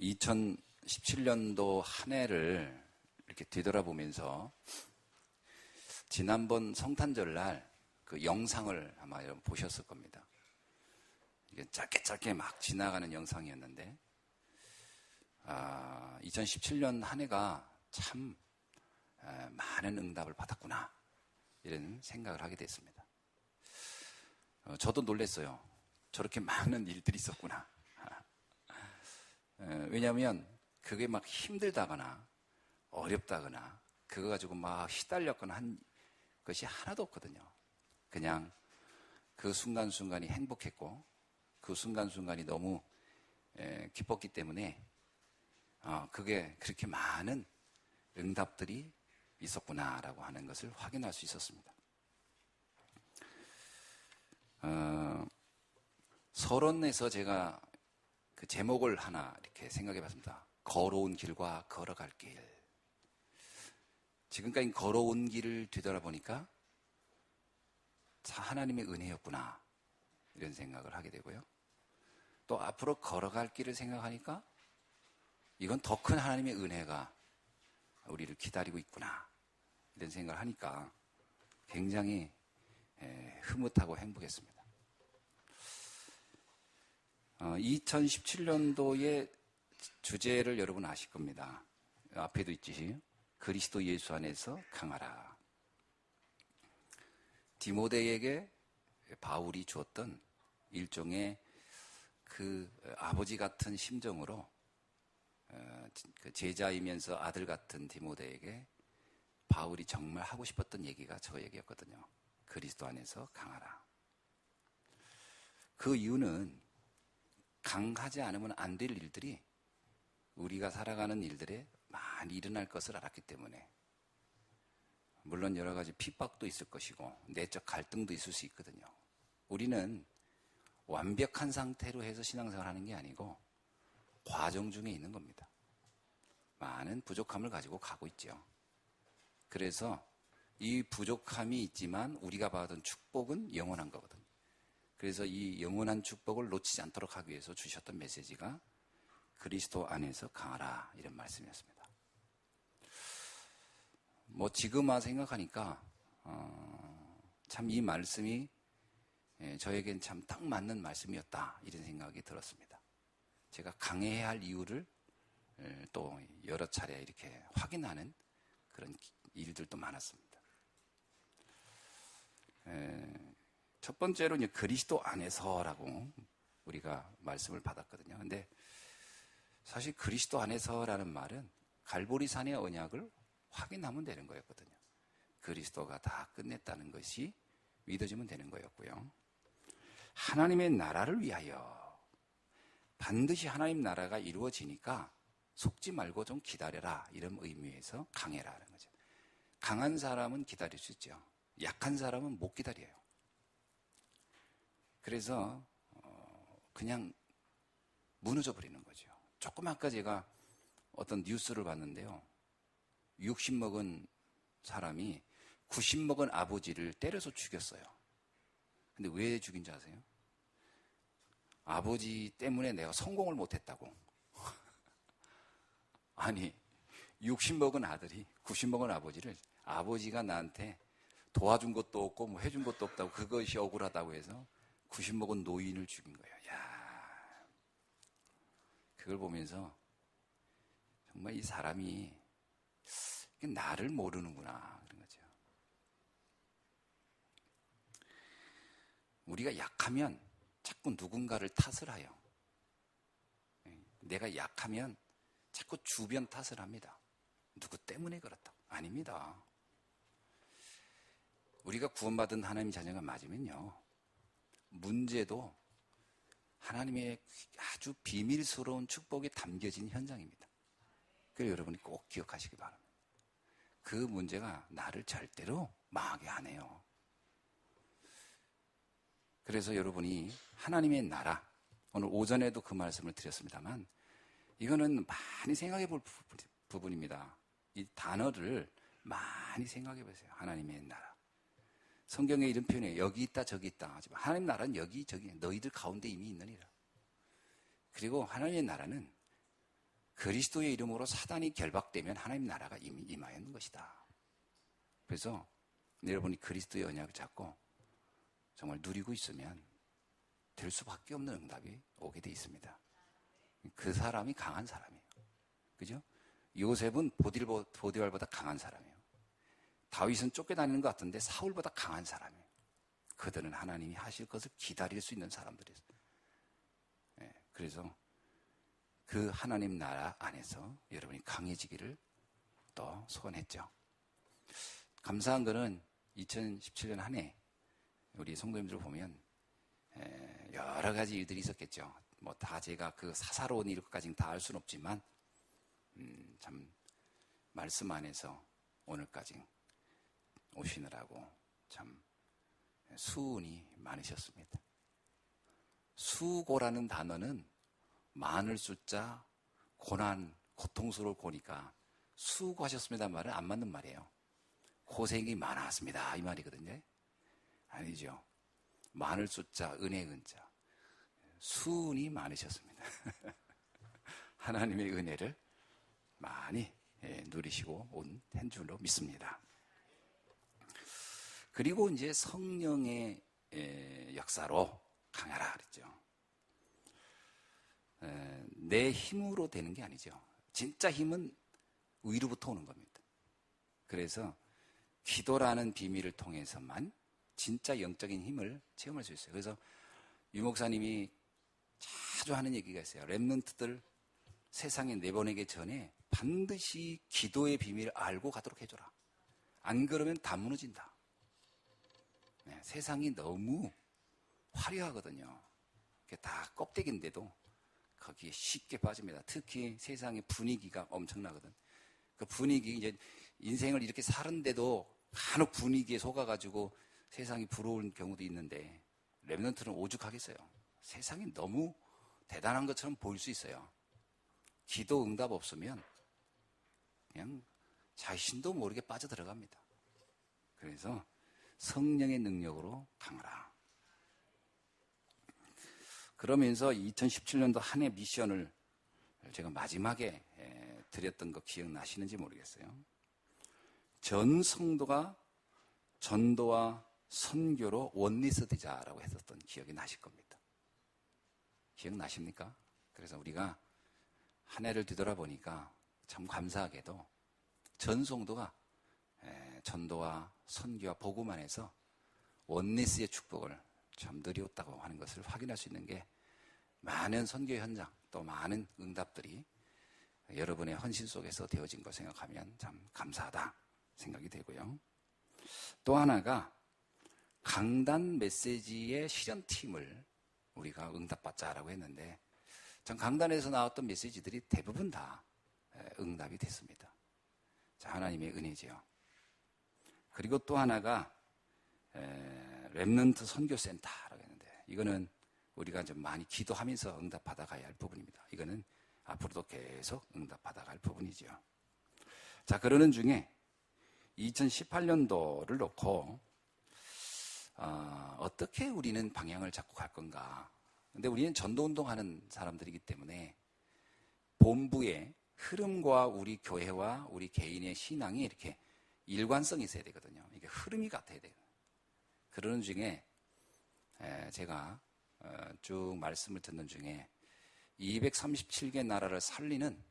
2017년도 한 해를 이렇게 뒤돌아보면서 지난번 성탄절날 그 영상을 아마 여러분 보셨을 겁니다. 이게 짧게 막 지나가는 영상이었는데 2017년 한 해가 참 많은 응답을 받았구나 이런 생각을 하게 됐습니다. 저도 놀랐어요. 저렇게 많은 일들이 있었구나. 왜냐하면 그게 막 힘들다거나 어렵다거나 그거 가지고 막 시달렸거나 한 것이 하나도 없거든요. 그냥 그 순간순간이 행복했고 그 순간순간이 너무 기뻤기 때문에 그게 그렇게 많은 응답들이 있었구나라고 하는 것을 확인할 수 있었습니다. 서론에서 제가 그 제목을 하나 이렇게 생각해 봤습니다. 걸어온 길과 걸어갈 길. 지금까지 걸어온 길을 뒤돌아보니까 하나님의 은혜였구나 이런 생각을 하게 되고요. 또 앞으로 걸어갈 길을 생각하니까 이건 더 큰 하나님의 은혜가 우리를 기다리고 있구나 이런 생각을 하니까 굉장히 흐뭇하고 행복했습니다. 2017년도의 주제를 여러분 아실 겁니다. 앞에도 있지. 그리스도 예수 안에서 강하라. 디모데에게 바울이 주었던 일종의 그 아버지 같은 심정으로 그 제자이면서 아들 같은 디모데에게 바울이 정말 하고 싶었던 얘기가 저 얘기였거든요. 그리스도 안에서 강하라. 그 이유는 강하지 않으면 안 될 일들이 우리가 살아가는 일들에 많이 일어날 것을 알았기 때문에, 물론 여러 가지 핍박도 있을 것이고 내적 갈등도 있을 수 있거든요. 우리는 완벽한 상태로 해서 신앙생활 하는 게 아니고 과정 중에 있는 겁니다. 많은 부족함을 가지고 가고 있죠. 그래서 이 부족함이 있지만 우리가 받은 축복은 영원한 거거든요. 그래서 이 영원한 축복을 놓치지 않도록 하기 위해서 주셨던 메시지가 그리스도 안에서 강하라 이런 말씀이었습니다. 지금 생각하니까 참 이 말씀이 저에겐 참 딱 맞는 말씀이었다 이런 생각이 들었습니다. 제가 강해야 할 이유를 또 여러 차례 이렇게 확인하는 그런 일들도 많았습니다. 첫 번째로 이제 그리스도 안에서라고 우리가 말씀을 받았거든요. 근데 사실 그리스도 안에서라는 말은 갈보리산의 언약을 확인하면 되는 거였거든요. 그리스도가 다 끝냈다는 것이 믿어지면 되는 거였고요. 하나님의 나라를 위하여 반드시 하나님 나라가 이루어지니까 속지 말고 좀 기다려라 이런 의미에서 강해라는 거죠. 강한 사람은 기다릴 수 있죠. 약한 사람은 못 기다려요. 그래서 그냥 무너져 버리는 거죠. 조금 아까 제가 어떤 뉴스를 봤는데요. 60 먹은 사람이 90 먹은 아버지를 때려서 죽였어요. 근데 왜 죽인지 아세요? 아버지 때문에 내가 성공을 못했다고. 아니 60 먹은 아들이 90 먹은 아버지를, 아버지가 나한테 도와준 것도 없고 뭐 해준 것도 없다고, 그것이 억울하다고 해서 90 먹은 노인을 죽인 거예요. 야, 그걸 보면서 정말 이 사람이 나를 모르는구나 그런 거죠. 우리가 약하면 자꾸 누군가를 탓을 해요. 내가 약하면 자꾸 주변 탓을 합니다. 누구 때문에 그렇다. 아닙니다. 우리가 구원받은 하나님의 자녀가 맞으면요, 문제도 하나님의 아주 비밀스러운 축복이 담겨진 현장입니다. 그래서 여러분이 꼭 기억하시기 바랍니다. 그 문제가 나를 절대로 망하게 안 해요. 그래서 여러분이 하나님의 나라, 오늘 오전에도 그 말씀을 드렸습니다만 이거는 많이 생각해 볼 부분입니다. 이 단어를 많이 생각해 보세요. 하나님의 나라. 성경에 이런 표현이에요. 여기 있다 저기 있다 하지만 하나님 나라는 여기 저기 너희들 가운데 이미 있느니라. 그리고 하나님의 나라는 그리스도의 이름으로 사단이 결박되면 하나님 나라가 이미 임하였는 것이다. 그래서 여러분이 그리스도의 언약을 잡고 정말 누리고 있으면 될 수밖에 없는 응답이 오게 돼 있습니다. 그 사람이 강한 사람이에요. 그죠? 요셉은 보디발보다 강한 사람이에요. 다윗은 쫓겨다니는 것 같은데 사울보다 강한 사람이에요. 그들은 하나님이 하실 것을 기다릴 수 있는 사람들이에요. 그래서 그 하나님 나라 안에서 여러분이 강해지기를 또 소원했죠. 감사한 거는 2017년 한 해 우리 성도님들 보면 여러 가지 일들이 있었겠죠. 뭐 다 제가 그 사사로운 일까지는 다 알 수는 없지만 참 말씀 안에서 오늘까지 오시느라고 참 수운이 많으셨습니다. 수고라는 단어는 많을 숫자, 고난, 고통스러울 고니까 수고하셨습니다 말은 안 맞는 말이에요. 고생이 많았습니다 이 말이거든요. 아니죠. 많을 숫자, 은혜 은자, 수운이 많으셨습니다. 하나님의 은혜를 많이 누리시고 온 한 줄로 믿습니다. 그리고 이제 성령의 역사로 강하라 그랬죠. 내 힘으로 되는 게 아니죠. 진짜 힘은 위로부터 오는 겁니다. 그래서 기도라는 비밀을 통해서만 진짜 영적인 힘을 체험할 수 있어요. 그래서 유 목사님이 자주 하는 얘기가 있어요. 렘넌트들 세상에 내보내기 전에 반드시 기도의 비밀을 알고 가도록 해줘라. 안 그러면 다 무너진다. 세상이 너무 화려하거든요. 다 껍데기인데도 거기에 쉽게 빠집니다. 특히 세상의 분위기가 엄청나거든. 그 분위기, 이제 인생을 이렇게 사는데도 간혹 분위기에 속아가지고 세상이 부러운 경우도 있는데, 렘넌트는 오죽하겠어요. 세상이 너무 대단한 것처럼 보일 수 있어요. 기도 응답 없으면 그냥 자신도 모르게 빠져들어갑니다. 그래서 성령의 능력으로 강하라. 그러면서 2017년도 한 해 미션을 제가 마지막에 드렸던 거 기억나시는지 모르겠어요. 전 성도가 전도와 선교로 원리스 되자라고 했었던 기억이 나실 겁니다. 기억나십니까? 그래서 우리가 한 해를 뒤돌아보니까 참 감사하게도 전 성도가 전도와 선교와 복음 안에서 원리스의 축복을 참 누리었다고 하는 것을 확인할 수 있는 게 많은 선교 현장 또 많은 응답들이 여러분의 헌신 속에서 되어진 것 생각하면 참 감사하다 생각이 되고요. 또 하나가 강단 메시지의 실현팀을 우리가 응답받자라고 했는데 전 강단에서 나왔던 메시지들이 대부분 다 응답이 됐습니다. 자, 하나님의 은혜지요. 그리고 또 하나가 렘넌트 선교센터라고 했는데 이거는 우리가 좀 많이 기도하면서 응답받아가야 할 부분입니다. 이거는 앞으로도 계속 응답받아갈 부분이죠. 자, 그러는 중에 2018년도를 놓고 어떻게 우리는 방향을 잡고 갈 건가. 근데 우리는 전도운동하는 사람들이기 때문에 본부의 흐름과 우리 교회와 우리 개인의 신앙이 이렇게 일관성이 있어야 되거든요. 이게 흐름이 같아야 돼요. 그러는 중에 제가 쭉 말씀을 듣는 중에 237개 나라를 살리는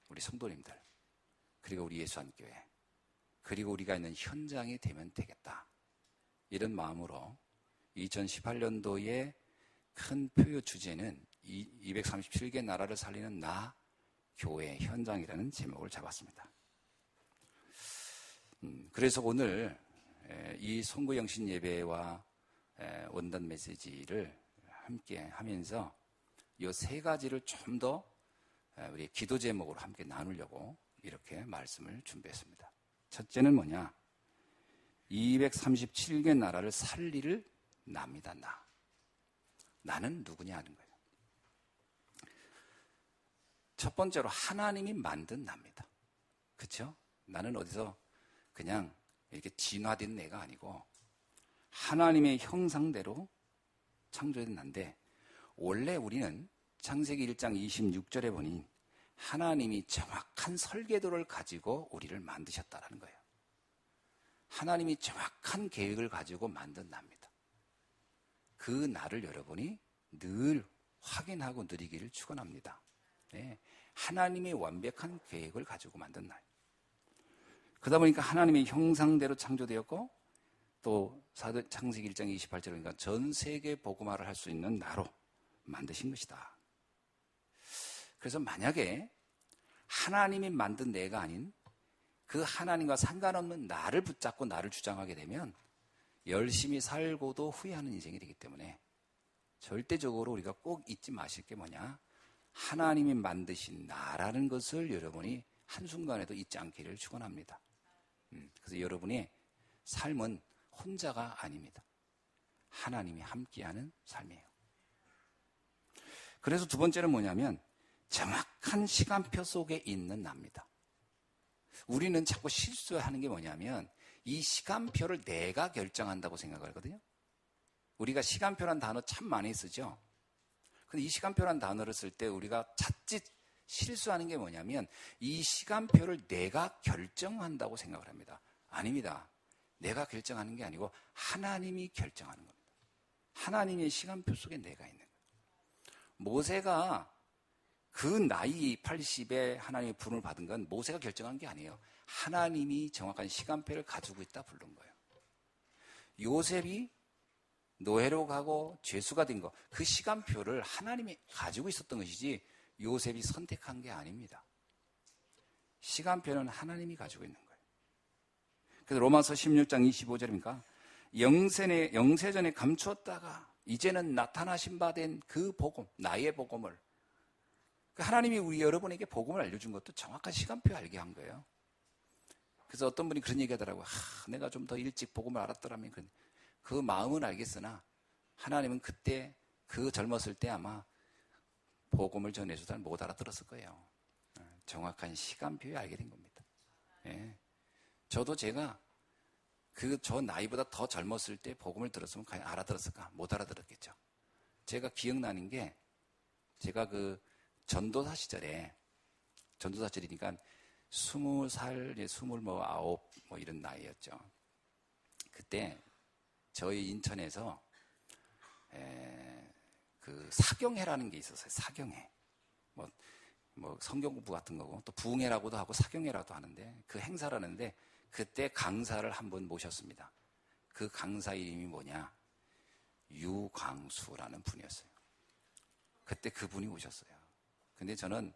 우리 성도님들, 그리고 우리 예수한교회, 그리고 우리가 있는 현장이 되면 되겠다. 이런 마음으로 2018년도에 큰 표요 주제는 237개 나라를 살리는 나 교회 현장이라는 제목을 잡았습니다. 그래서 오늘 이 선구영신 예배와 원단 메시지를 함께 하면서 이 세 가지를 좀 더 우리 기도 제목으로 함께 나누려고 이렇게 말씀을 준비했습니다. 첫째는 뭐냐? 237개 나라를 살릴 나입니다. 나는 누구냐 하는 거예요. 첫 번째로 하나님이 만든 나입니다. 그렇죠? 나는 어디서 그냥 이렇게 진화된 내가 아니고 하나님의 형상대로 창조된 나인데, 원래 우리는 창세기 1장 26절에 보니 하나님이 정확한 설계도를 가지고 우리를 만드셨다라는 거예요. 하나님이 정확한 계획을 가지고 만든 나입니다. 그 나를 여러분이 늘 확인하고 누리기를 축원합니다. 네, 하나님의 완벽한 계획을 가지고 만든 날. 그러다 보니까 하나님의 형상대로 창조되었고 또 창세기 1장 28절에 보니까 전 세계 복음화를 할 수 있는 나로 만드신 것이다. 그래서 만약에 하나님이 만든 내가 아닌 그 하나님과 상관없는 나를 붙잡고 나를 주장하게 되면 열심히 살고도 후회하는 인생이 되기 때문에 절대적으로 우리가 꼭 잊지 마실 게 뭐냐? 하나님이 만드신 나라는 것을 여러분이 한순간에도 잊지 않기를 축원합니다. 그래서 여러분의 삶은 혼자가 아닙니다. 하나님이 함께하는 삶이에요. 그래서 두 번째는 뭐냐면 정확한 시간표 속에 있는 나입니다. 우리는 자꾸 실수하는 게 뭐냐면 이 시간표를 내가 결정한다고 생각하거든요. 우리가 시간표란 단어 참 많이 쓰죠. 근데 이 시간표란 단어를 쓸 때 우리가 자칫 실수하는 게 뭐냐면 이 시간표를 내가 결정한다고 생각을 합니다. 아닙니다. 내가 결정하는 게 아니고 하나님이 결정하는 겁니다. 하나님의 시간표 속에 내가 있는 거예요. 모세가 그 나이 80에 하나님의 부름을 받은 건 모세가 결정한 게 아니에요. 하나님이 정확한 시간표를 가지고 있다 부른 거예요. 요셉이 노예로 가고 죄수가 된 거, 그 시간표를 하나님이 가지고 있었던 것이지 요셉이 선택한 게 아닙니다. 시간표는 하나님이 가지고 있는 거예요. 그래서 로마서 16장 25절입니까? 영세전에 감추었다가 이제는 나타나신 바 된 그 복음, 나의 복음을 하나님이 우리 여러분에게 복음을 알려준 것도 정확한 시간표 알게 한 거예요. 그래서 어떤 분이 그런 얘기 하더라고요. 내가 좀 더 일찍 복음을 알았더라면 그 마음은 알겠으나 하나님은 그때 그 젊었을 때 아마 복음을 전해주다 못 알아들었을 거예요. 정확한 시간표에 알게 된 겁니다. 예. 저도 제가 저 나이보다 더 젊었을 때 복음을 들었으면 과연 알아들었을까? 못 알아들었겠죠. 제가 기억나는 게 제가 그 전도사 시절이니까 20살, 29 이런 나이였죠. 그때 저희 인천에서 그 사경회라는 게 있었어요. 사경회. 뭐 성경 공부 같은 거고 또 부흥회라고도 하고 사경회라고도 하는데 그 행사를 하는데 그때 강사를 한 분 모셨습니다. 그 강사 이름이 뭐냐? 유광수라는 분이었어요. 그때 그분이 오셨어요. 근데 저는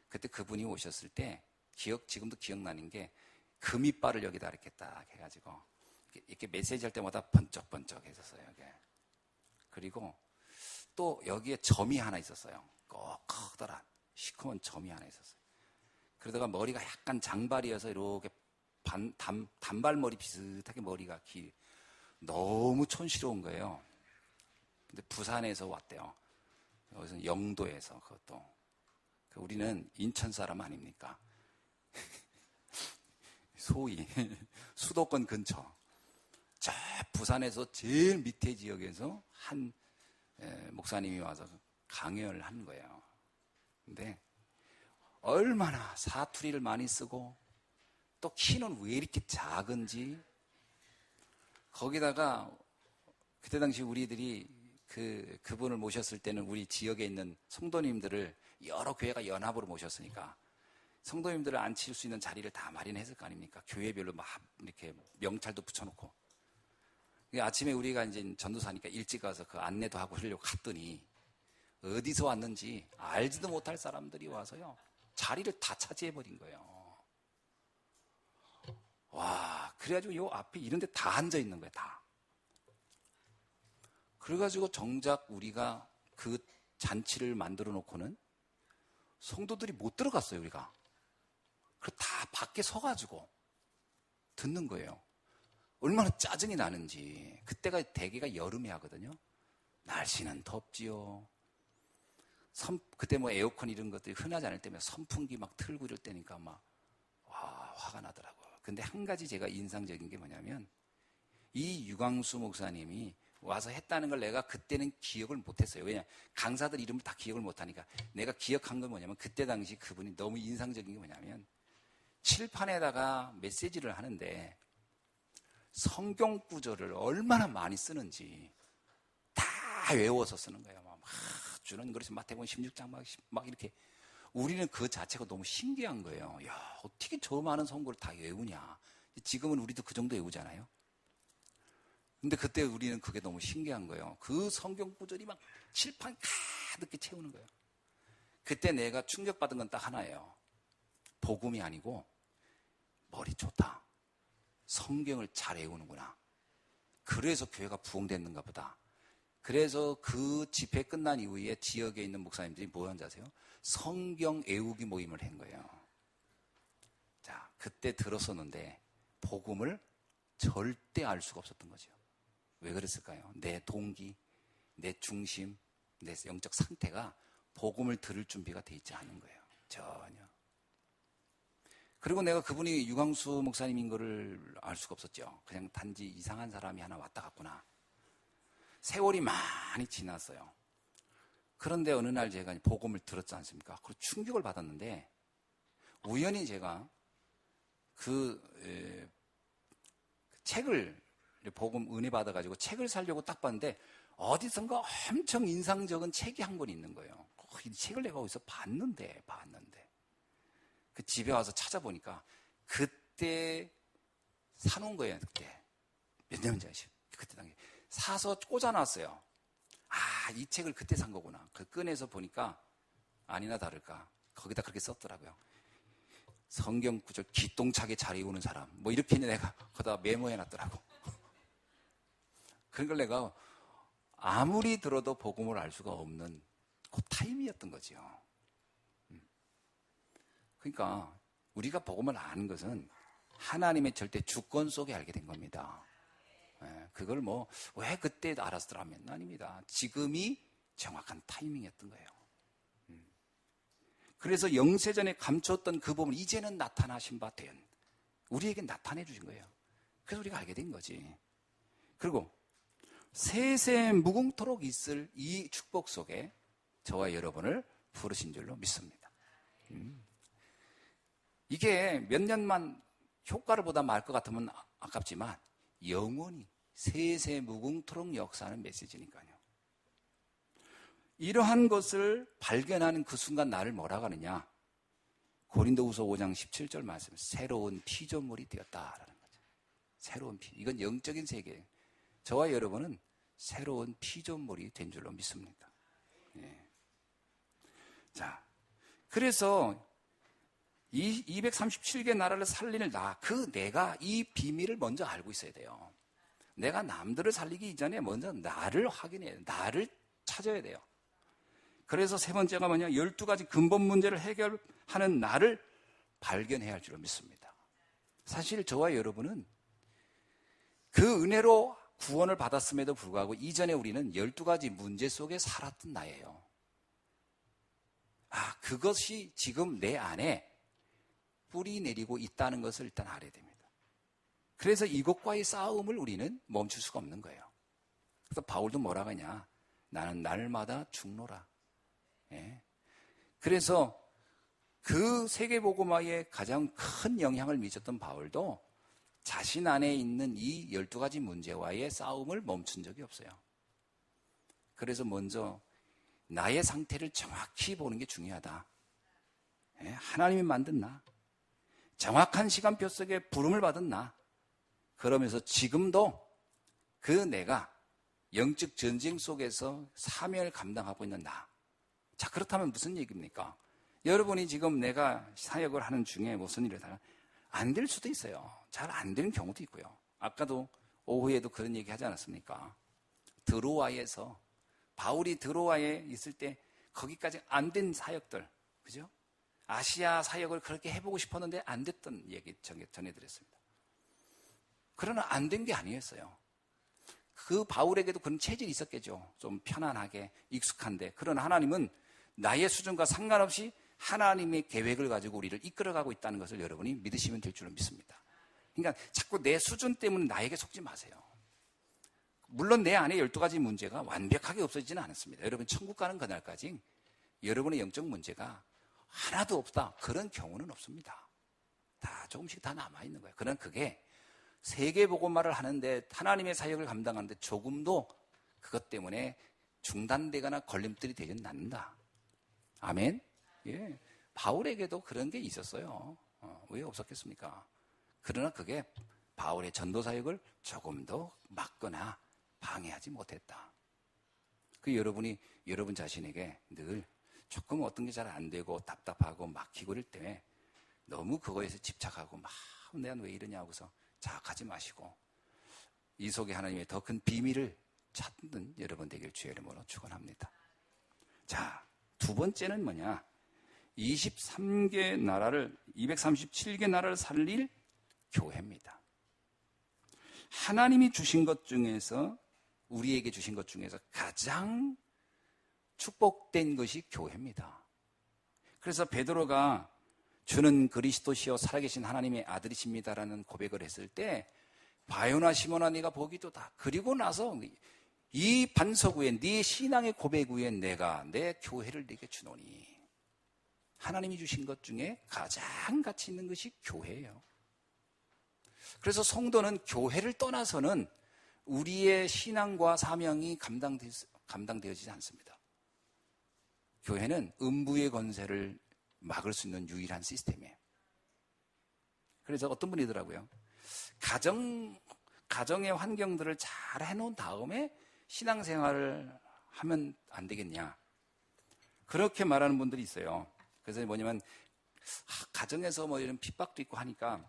그때 그분이 오셨을 때 지금도 기억나는 게 금이빨을 여기다 이렇게 딱 해가지고 이렇게 메시지 할 때마다 번쩍번쩍 했었어요. 이게. 그리고 또 여기에 점이 하나 있었어요. 꼭 커다란 시커먼 점이 하나 있었어요. 그러다가 머리가 약간 장발이어서 이렇게 단발머리 비슷하게 머리가 너무 촌스러운 거예요. 근데 부산에서 왔대요. 여기서 영도에서 그것도. 우리는 인천 사람 아닙니까? 소위 수도권 근처. 저 부산에서 제일 밑에 지역에서 한 목사님이 와서 강연을 한 거예요. 근데 얼마나 사투리를 많이 쓰고 또 키는 왜 이렇게 작은지 거기다가 그때 당시 우리들이 그분을 모셨을 때는 우리 지역에 있는 성도님들을 여러 교회가 연합으로 모셨으니까 성도님들을 앉힐 수 있는 자리를 다 마련했을 거 아닙니까? 교회별로 막 이렇게 명찰도 붙여놓고. 아침에 우리가 이제 전도사니까 일찍 가서 그 안내도 하고 하려고 갔더니 어디서 왔는지 알지도 못할 사람들이 와서요. 자리를 다 차지해버린 거예요. 와, 그래가지고 요 앞에 이런 데 다 앉아있는 거예요, 다. 그래가지고 정작 우리가 그 잔치를 만들어 놓고는 성도들이 못 들어갔어요, 우리가. 그래서 다 밖에 서가지고 듣는 거예요. 얼마나 짜증이 나는지. 그때가 대개가 여름에 하거든요. 날씨는 덥지요. 그때 뭐 에어컨 이런 것들이 흔하지 않을 때면 선풍기 막 틀고 이럴 때니까 화가 나더라고요. 근데 한 가지 제가 인상적인 게 뭐냐면 이 유광수 목사님이 와서 했다는 걸 내가 그때는 기억을 못했어요. 왜냐, 강사들 이름을 다 기억을 못하니까. 내가 기억한 건 뭐냐면, 그때 당시 그분이 너무 인상적인 게 뭐냐면, 칠판에다가 메시지를 하는데 성경 구절을 얼마나 많이 쓰는지 다 외워서 쓰는 거예요. 막 주는 그래서 마태복음 16장 막 이렇게. 우리는 그 자체가 너무 신기한 거예요. 야, 어떻게 저 많은 성경을 다 외우냐. 지금은 우리도 그 정도 외우잖아요. 근데 그때 우리는 그게 너무 신기한 거예요. 그 성경 구절이 막 칠판 가득히 채우는 거예요. 그때 내가 충격받은 건 딱 하나예요. 복음이 아니고 머리 좋다. 성경을 잘 외우는구나. 그래서 교회가 부흥됐는가 보다. 그래서 그 집회 끝난 이후에 지역에 있는 목사님들이 뭐 하는지 아세요? 성경 외우기 모임을 한 거예요. 자, 그때 들었었는데 복음을 절대 알 수가 없었던 거죠. 왜 그랬을까요? 내 동기, 내 중심, 내 영적 상태가 복음을 들을 준비가 돼 있지 않은 거예요. 전혀. 그리고 내가 그분이 유광수 목사님인 거를 알 수가 없었죠. 그냥 단지 이상한 사람이 하나 왔다 갔구나. 세월이 많이 지났어요. 그런데 어느 날 제가 복음을 들었지 않습니까? 그리고 충격을 받았는데 우연히 제가 책을 복음 은혜 받아가지고 책을 사려고 딱 봤는데 어디선가 엄청 인상적인 책이 한 권 있는 거예요. 이 책을 내가 어디서 봤는데 그 집에 와서 찾아보니까 그때 사놓은 거예요. 그때 몇 년인지 아시죠? 그때 당시에 사서 꽂아놨어요. 아, 이 책을 그때 산 거구나. 그 꺼내서 보니까 아니나 다를까 거기다 그렇게 썼더라고요. 성경 구절 기똥차게 잘 외우는 사람 뭐 이렇게 내가 거기다 메모해놨더라고. 그런 걸 내가 아무리 들어도 복음을 알 수가 없는 그 타임이었던 거죠. 그러니까 우리가 복음을 아는 것은 하나님의 절대 주권 속에 알게 된 겁니다. 그걸 뭐 왜 그때 알았더라면 아닙니다. 지금이 정확한 타이밍이었던 거예요. 그래서 영세전에 감췄던 그 부분을 이제는 나타나신 바 된 우리에게 나타내 주신 거예요. 그래서 우리가 알게 된 거지. 그리고 세세 무궁토록 있을 이 축복 속에 저와 여러분을 부르신 줄로 믿습니다. 이게 몇 년만 효과를 보다 말 것 같으면 아깝지만 영원히 세세 무궁토록 역사하는 메시지니까요. 이러한 것을 발견하는 그 순간 나를 뭐라고 하느냐? 고린도후서 5장 17절 말씀, 새로운 피조물이 되었다라는 거죠. 새로운 이건 영적인 세계예요. 저와 여러분은 새로운 피조물이 된 줄로 믿습니다. 예. 자, 그래서 이 237개 나라를 살리는 내가 이 비밀을 먼저 알고 있어야 돼요. 내가 남들을 살리기 이전에 먼저 나를 확인해야 돼요. 나를 찾아야 돼요. 그래서 세 번째가 뭐냐? 12가지 근본 문제를 해결하는 나를 발견해야 할 줄로 믿습니다. 사실 저와 여러분은 그 은혜로 구원을 받았음에도 불구하고 이전에 우리는 12가지 문제 속에 살았던 나예요. 그것이 지금 내 안에 뿌리 내리고 있다는 것을 일단 알아야 됩니다. 그래서 이것과의 싸움을 우리는 멈출 수가 없는 거예요. 그래서 바울도 뭐라고 하냐? 나는 날마다 죽노라. 예. 그래서 그 세계복음화에 가장 큰 영향을 미쳤던 바울도 자신 안에 있는 이 12가지 문제와의 싸움을 멈춘 적이 없어요. 그래서 먼저 나의 상태를 정확히 보는 게 중요하다. 예. 하나님이 만든 나, 정확한 시간표 속에 부름을 받은 나, 그러면서 지금도 그 내가 영적 전쟁 속에서 사명을 감당하고 있는 나. 자, 그렇다면 무슨 얘기입니까? 여러분이 지금 내가 사역을 하는 중에 무슨 일을 하나 안 될 수도 있어요. 잘 안 되는 경우도 있고요. 아까도 오후에도 그런 얘기 하지 않았습니까? 드로아에서 바울이 드로아에 있을 때 거기까지 안 된 사역들, 그죠? 아시아 사역을 그렇게 해보고 싶었는데 안 됐던 얘기 전해드렸습니다. 그러나 안 된 게 아니었어요. 그 바울에게도 그런 체질이 있었겠죠. 좀 편안하게 익숙한데. 그러나 하나님은 나의 수준과 상관없이 하나님의 계획을 가지고 우리를 이끌어가고 있다는 것을 여러분이 믿으시면 될 줄로 믿습니다. 그러니까 자꾸 내 수준 때문에 나에게 속지 마세요. 물론 내 안에 12가지 문제가 완벽하게 없어지지는 않았습니다. 여러분 천국 가는 그날까지 여러분의 영적 문제가 하나도 없다, 그런 경우는 없습니다. 다 조금씩 다 남아있는 거예요. 그러나 그게 세계복음화를 하는데, 하나님의 사역을 감당하는데 조금도 그것 때문에 중단되거나 걸림돌이 되지는 않는다. 아멘? 예. 바울에게도 그런 게 있었어요. 왜 없었겠습니까? 그러나 그게 바울의 전도 사역을 조금 더 막거나 방해하지 못했다. 그 여러분이 여러분 자신에게 늘 조금 어떤 게 잘 안 되고 답답하고 막히고 이럴 때 너무 그거에서 집착하고 막 내가 왜 이러냐 하고서 자학하지 마시고 이 속에 하나님의 더 큰 비밀을 찾는 여러분 되길 주의 이름으로 축원합니다. 자, 두 번째는 뭐냐? 23개 나라를, 237개 나라를 살릴 교회입니다. 하나님이 주신 것 중에서, 우리에게 주신 것 중에서 가장 축복된 것이 교회입니다. 그래서 베드로가 주는 그리스도시요 살아계신 하나님의 아들이십니다라는 고백을 했을 때, 바요나 시몬아 네가 보기도다. 그리고 나서 이 반석 위에, 네 신앙의 고백 위에 내가 내 교회를 네게 주노니. 하나님이 주신 것 중에 가장 가치 있는 것이 교회예요. 그래서 성도는 교회를 떠나서는 우리의 신앙과 사명이 감당되어지지 않습니다. 교회는 음부의 권세를 막을 수 있는 유일한 시스템이에요. 그래서 어떤 분이더라고요. 가정의 환경들을 잘 해놓은 다음에 신앙생활을 하면 안 되겠냐, 그렇게 말하는 분들이 있어요. 그래서 뭐냐면 가정에서 뭐 이런 핍박도 있고 하니까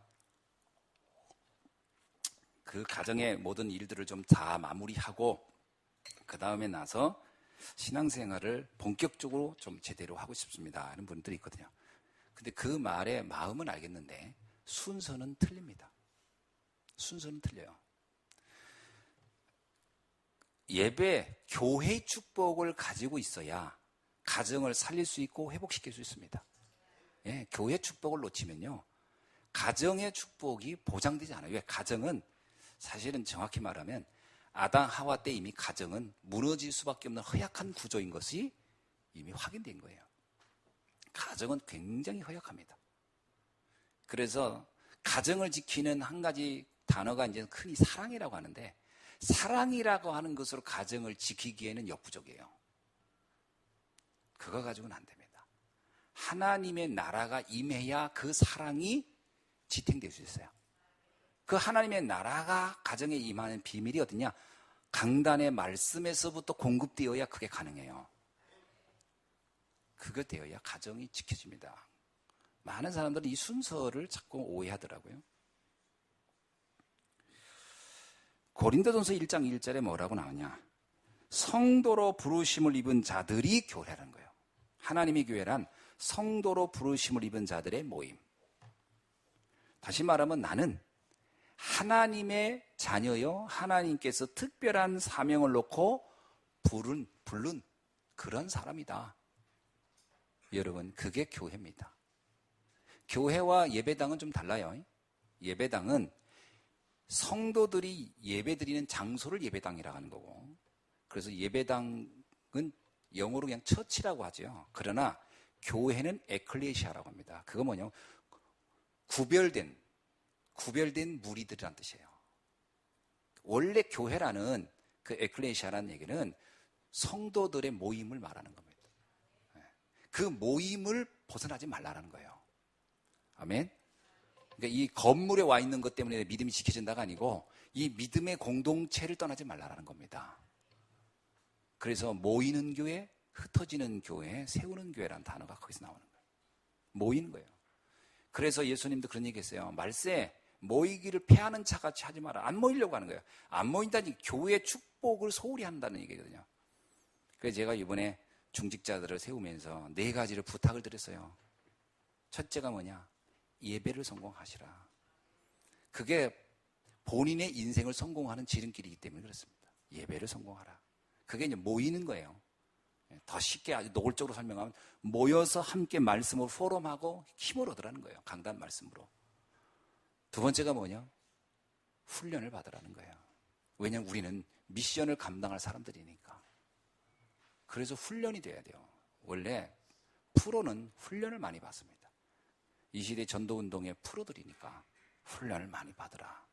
그 가정의 모든 일들을 좀 다 마무리하고 그 다음에 나서 신앙생활을 본격적으로 좀 제대로 하고 싶습니다 하는 분들이 있거든요. 근데 그 말의 마음은 알겠는데 순서는 틀립니다. 순서는 틀려요. 예배, 교회의 축복을 가지고 있어야 가정을 살릴 수 있고 회복시킬 수 있습니다. 예, 교회 축복을 놓치면요, 가정의 축복이 보장되지 않아요. 왜? 가정은 사실은 정확히 말하면 아담 하와 때 이미 가정은 무너질 수밖에 없는 허약한 구조인 것이 이미 확인된 거예요. 가정은 굉장히 허약합니다. 그래서 가정을 지키는 한 가지 단어가 이제 흔히 사랑이라고 하는데, 사랑이라고 하는 것으로 가정을 지키기에는 역부족이에요. 그거 가지고는 안 됩니다. 하나님의 나라가 임해야 그 사랑이 지탱될 수 있어요. 그 하나님의 나라가 가정에 임하는 비밀이 어디냐? 강단의 말씀에서부터 공급되어야 그게 가능해요. 그거 되어야 가정이 지켜집니다. 많은 사람들은 이 순서를 자꾸 오해하더라고요. 고린도전서 1장 1절에 뭐라고 나오냐? 성도로 부르심을 입은 자들이 교회라는 거예요. 하나님의 교회란 성도로 부르심을 입은 자들의 모임. 다시 말하면 나는 하나님의 자녀요, 하나님께서 특별한 사명을 놓고 부른 그런 사람이다. 여러분, 그게 교회입니다. 교회와 예배당은 좀 달라요. 예배당은 성도들이 예배드리는 장소를 예배당이라고 하는 거고, 그래서 예배당은 영어로 그냥 처치라고 하죠. 그러나 교회는 에클레시아라고 합니다. 그거 뭐냐면 구별된 무리들이란 뜻이에요. 원래 교회라는 그 에클레시아라는 얘기는 성도들의 모임을 말하는 겁니다. 그 모임을 벗어나지 말라는 거예요. 아멘. 그러니까 이 건물에 와 있는 것 때문에 믿음이 지켜진다가 아니고 이 믿음의 공동체를 떠나지 말라는 겁니다. 그래서 모이는 교회, 흩어지는 교회, 세우는 교회라는 단어가 거기서 나오는 거예요. 모이는 거예요. 그래서 예수님도 그런 얘기 했어요. 말세 모이기를 패하는 자같이 하지 마라. 안 모이려고 하는 거예요. 안 모인다니 교회의 축복을 소홀히 한다는 얘기거든요. 그래서 제가 이번에 중직자들을 세우면서 4가지를 부탁을 드렸어요. 첫째가 뭐냐? 예배를 성공하시라. 그게 본인의 인생을 성공하는 지름길이기 때문에 그렇습니다. 예배를 성공하라. 그게 이제 모이는 거예요. 더 쉽게 아주 노골적으로 설명하면 모여서 함께 말씀을 포럼하고 힘을 얻으라는 거예요. 강단 말씀으로. 두 번째가 뭐냐? 훈련을 받으라는 거예요. 왜냐하면 우리는 미션을 감당할 사람들이니까. 그래서 훈련이 돼야 돼요. 원래 프로는 훈련을 많이 받습니다. 이 시대 전도운동의 프로들이니까 훈련을 많이 받으라.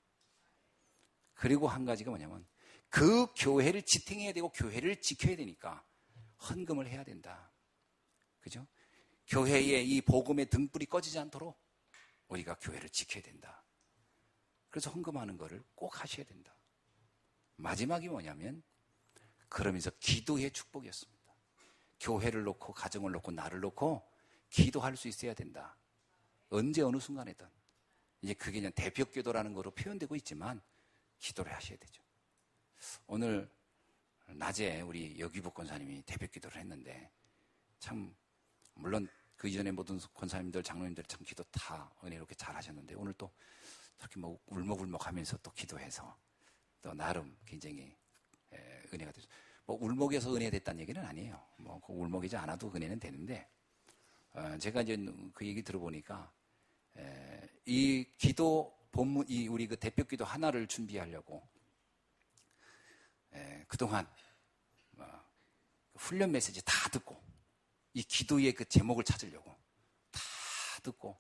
그리고 한 가지가 뭐냐면 그 교회를 지탱해야 되고 교회를 지켜야 되니까 헌금을 해야 된다. 그죠? 교회의 이 복음의 등불이 꺼지지 않도록 우리가 교회를 지켜야 된다. 그래서 헌금하는 거를 꼭 하셔야 된다. 마지막이 뭐냐면 그러면서 기도의 축복이었습니다. 교회를 놓고 가정을 놓고 나를 놓고 기도할 수 있어야 된다. 언제 어느 순간에든. 이제 그게 그냥 대표기도라는 거로 표현되고 있지만 기도를 하셔야 되죠. 오늘 낮에 우리 여기복 권사님이 대표기도를 했는데 참 물론 그 이전에 모든 권사님들 장로님들 참 기도 다 은혜롭게 잘 하셨는데 오늘 또 이렇게 뭐 울먹울먹하면서 또 기도해서 또 나름 굉장히 은혜가 됐어요. 뭐 울먹여서 은혜 됐다는 얘기는 아니에요. 뭐 울먹이지 않아도 은혜는 되는데 제가 이제 그 얘기 들어보니까 이 기도 본문 이 우리 그 대표기도 하나를 준비하려고 그동안 훈련 메시지 다 듣고 이 기도의 그 제목을 찾으려고 다 듣고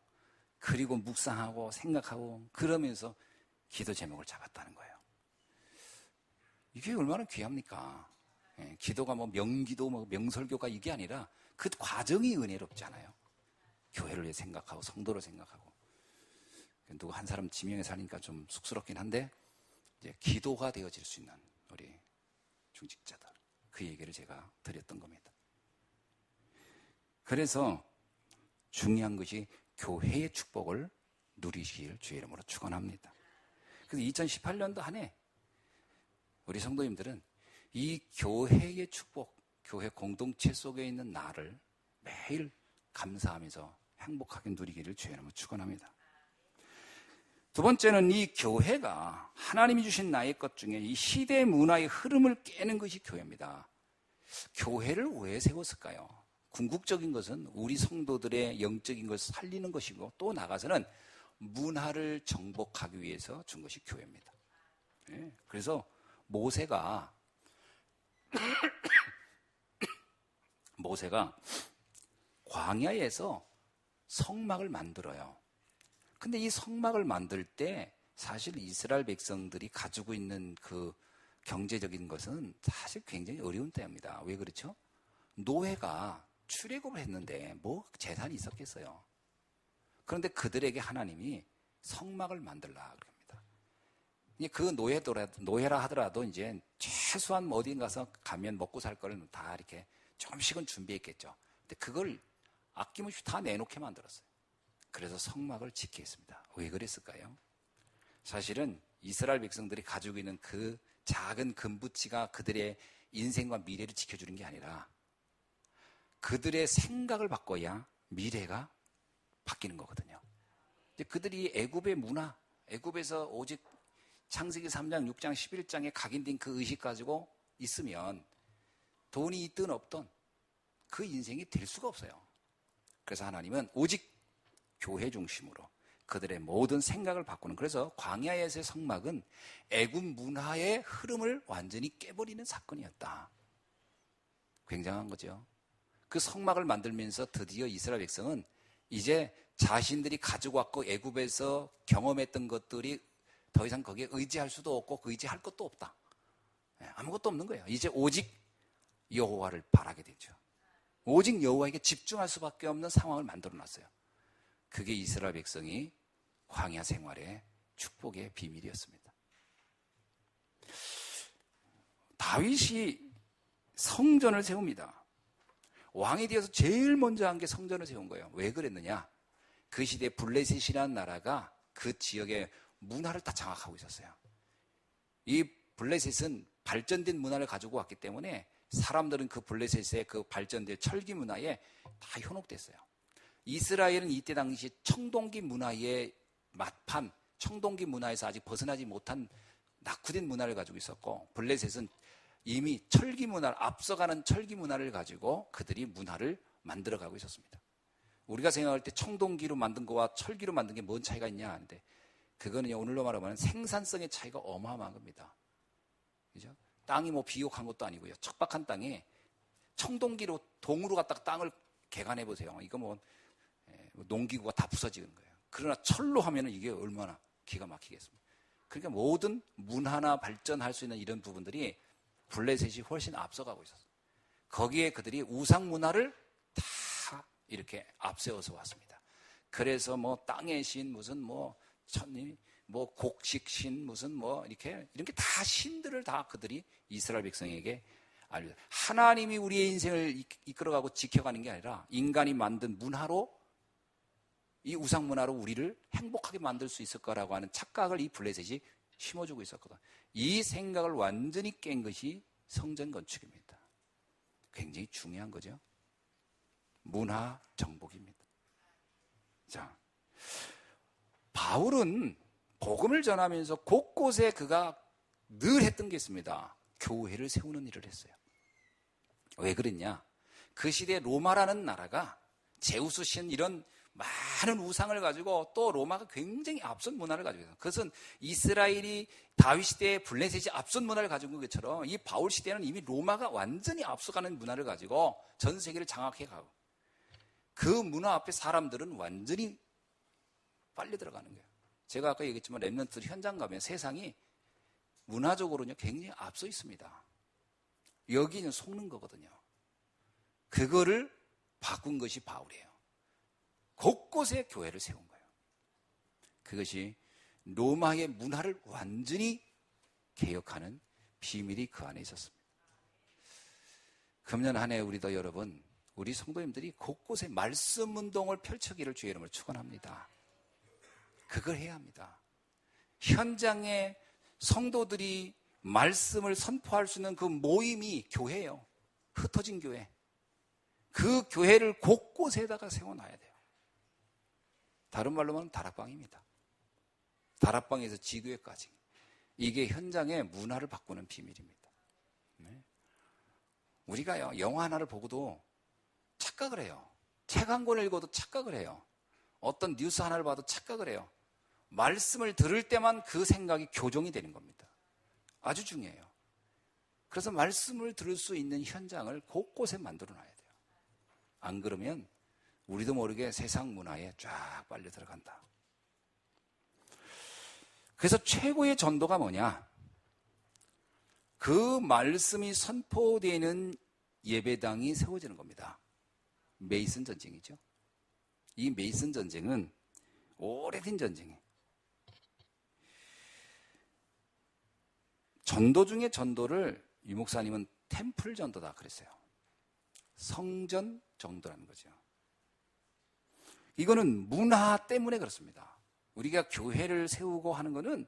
그리고 묵상하고 생각하고 그러면서 기도 제목을 잡았다는 거예요. 이게 얼마나 귀합니까? 기도가 뭐 명기도 뭐 명설교가 이게 아니라 그 과정이 은혜롭잖아요. 교회를 생각하고 성도를 생각하고 누구 한 사람 지명해서 하니까 좀 쑥스럽긴 한데 이제 기도가 되어질 수 있는 우리 중직자들 그 얘기를 제가 드렸던 겁니다. 그래서 중요한 것이 교회의 축복을 누리시길 주의 이름으로 축원합니다. 그래서 2018년도 한 해 우리 성도님들은 이 교회의 축복, 교회 공동체 속에 있는 나를 매일 감사하면서 행복하게 누리기를 주의 이름으로 축원합니다. 두 번째는 이 교회가 하나님이 주신 나의 것 중에 이 시대 문화의 흐름을 깨는 것이 교회입니다. 교회를 왜 세웠을까요? 궁극적인 것은 우리 성도들의 영적인 것을 살리는 것이고 또 나가서는 문화를 정복하기 위해서 준 것이 교회입니다. 그래서 모세가 광야에서 성막을 만들어요. 근데 이 성막을 만들 때 사실 이스라엘 백성들이 가지고 있는 그 경제적인 것은 사실 굉장히 어려운 때입니다. 왜 그렇죠? 노예가 출애굽을 했는데 뭐 재산이 있었겠어요. 그런데 그들에게 하나님이 성막을 만들라 그럽니다. 그 노예라 하더라도 이제 최소한 어디 가서 가면 먹고 살 거를 다 이렇게 조금씩은 준비했겠죠. 근데 그걸 아낌없이 다 내놓게 만들었어요. 그래서 성막을 짓게 했습니다. 왜 그랬을까요? 사실은 이스라엘 백성들이 가지고 있는 그 작은 금붙이가 그들의 인생과 미래를 지켜주는 게 아니라 그들의 생각을 바꿔야 미래가 바뀌는 거거든요. 그들이 애굽의 문화, 애굽에서 오직 창세기 3장, 6장, 11장에 각인된 그 의식 가지고 있으면 돈이 있든 없든 그 인생이 될 수가 없어요. 그래서 하나님은 오직 교회 중심으로 그들의 모든 생각을 바꾸는, 그래서 광야에서의 성막은 애굽 문화의 흐름을 완전히 깨버리는 사건이었다. 굉장한 거죠. 그 성막을 만들면서 드디어 이스라엘 백성은 이제 자신들이 가지고 왔고 애굽에서 경험했던 것들이 더 이상 거기에 의지할 수도 없고 의지할 것도 없다. 아무것도 없는 거예요. 이제 오직 여호와를 바라게 되죠. 오직 여호와에게 집중할 수밖에 없는 상황을 만들어놨어요. 그게 이스라엘 백성이 광야 생활의 축복의 비밀이었습니다. 다윗이 성전을 세웁니다. 왕이 되어서 제일 먼저 한 게 성전을 세운 거예요. 왜 그랬느냐? 그 시대 블레셋이라는 나라가 그 지역의 문화를 다 장악하고 있었어요. 이 블레셋은 발전된 문화를 가지고 왔기 때문에 사람들은 그 블레셋의 그 발전된 철기 문화에 다 현혹됐어요. 이스라엘은 이때 당시 청동기 문화의 맛판, 청동기 문화에서 아직 벗어나지 못한 낙후된 문화를 가지고 있었고, 블레셋은 이미 철기 문화를, 앞서가는 철기 문화를 가지고 그들이 문화를 만들어가고 있었습니다. 우리가 생각할 때 청동기로 만든 거와 철기로 만든 게 뭔 차이가 있냐 하는데, 그거는 오늘로 말하면 생산성의 차이가 어마어마한 겁니다. 그죠? 땅이 뭐 비옥한 것도 아니고요. 척박한 땅에 청동기로 동으로 갖다가 땅을 개간해 보세요. 이거 뭐 농기구가 다 부서지는 거예요. 그러나 철로 하면은 이게 얼마나 기가 막히겠습니까? 그러니까 모든 문화나 발전할 수 있는 이런 부분들이 블레셋이 훨씬 앞서가고 있었어요. 거기에 그들이 우상 문화를 다 이렇게 앞세워서 왔습니다. 그래서 뭐 땅의 신, 무슨 뭐 천리, 뭐 곡식신, 무슨 뭐 이렇게 다 신들을 다 그들이 이스라엘 백성에게 알려. 하나님이 우리의 인생을 이끌어가고 지켜가는 게 아니라 인간이 만든 문화로, 이 우상 문화로 우리를 행복하게 만들 수 있을 거라고 하는 착각을 이 블레셋이 심어주고 있었거든. 이 생각을 완전히 깬 것이 성전 건축입니다. 굉장히 중요한 거죠. 문화 정복입니다. 자, 바울은 복음을 전하면서 곳곳에 그가 늘 했던 게 있습니다. 교회를 세우는 일을 했어요. 왜 그랬냐? 그 시대에 로마라는 나라가 제우스 신 이런 많은 우상을 가지고, 또 로마가 굉장히 앞선 문화를 가지고 있어요. 그것은 이스라엘이 다윗 시대에 블레셋이 앞선 문화를 가지고 있는 것처럼 이 바울 시대는 이미 로마가 완전히 앞서가는 문화를 가지고 전 세계를 장악해 가고, 그 문화 앞에 사람들은 완전히 빨리 들어가는 거예요. 제가 아까 얘기했지만 렘넌트 현장 가면 세상이 문화적으로는 굉장히 앞서 있습니다. 여기는 속는 거거든요. 그거를 바꾼 것이 바울이에요. 곳곳에 교회를 세운 거예요. 그것이 로마의 문화를 완전히 개혁하는 비밀이 그 안에 있었습니다. 금년 한 해 우리도 여러분, 우리 성도님들이 곳곳에 말씀 운동을 펼치기를 주의 이름으로 축원합니다. 그걸 해야 합니다. 현장에 성도들이 말씀을 선포할 수 있는 그 모임이 교회예요. 흩어진 교회. 그 교회를 곳곳에다가 세워놔야 돼요. 다른 말로 말하면 다락방입니다. 다락방에서 지교회까지. 이게 현장의 문화를 바꾸는 비밀입니다. 네. 우리가요, 영화 하나를 보고도 착각을 해요. 책 한 권을 읽어도 착각을 해요. 어떤 뉴스 하나를 봐도 착각을 해요. 말씀을 들을 때만 그 생각이 교정이 되는 겁니다. 아주 중요해요. 그래서 말씀을 들을 수 있는 현장을 곳곳에 만들어 놔야 돼요. 안 그러면 우리도 모르게 세상 문화에 쫙 빨려 들어간다. 그래서 최고의 전도가 뭐냐? 그 말씀이 선포되는 예배당이 세워지는 겁니다. 메이슨 전쟁이죠. 이 메이슨 전쟁은 오래된 전쟁이에요. 전도 중에 전도를 유 목사님은 템플 전도다 그랬어요. 성전 전도라는 거죠. 이거는 문화 때문에 그렇습니다. 우리가 교회를 세우고 하는 것은,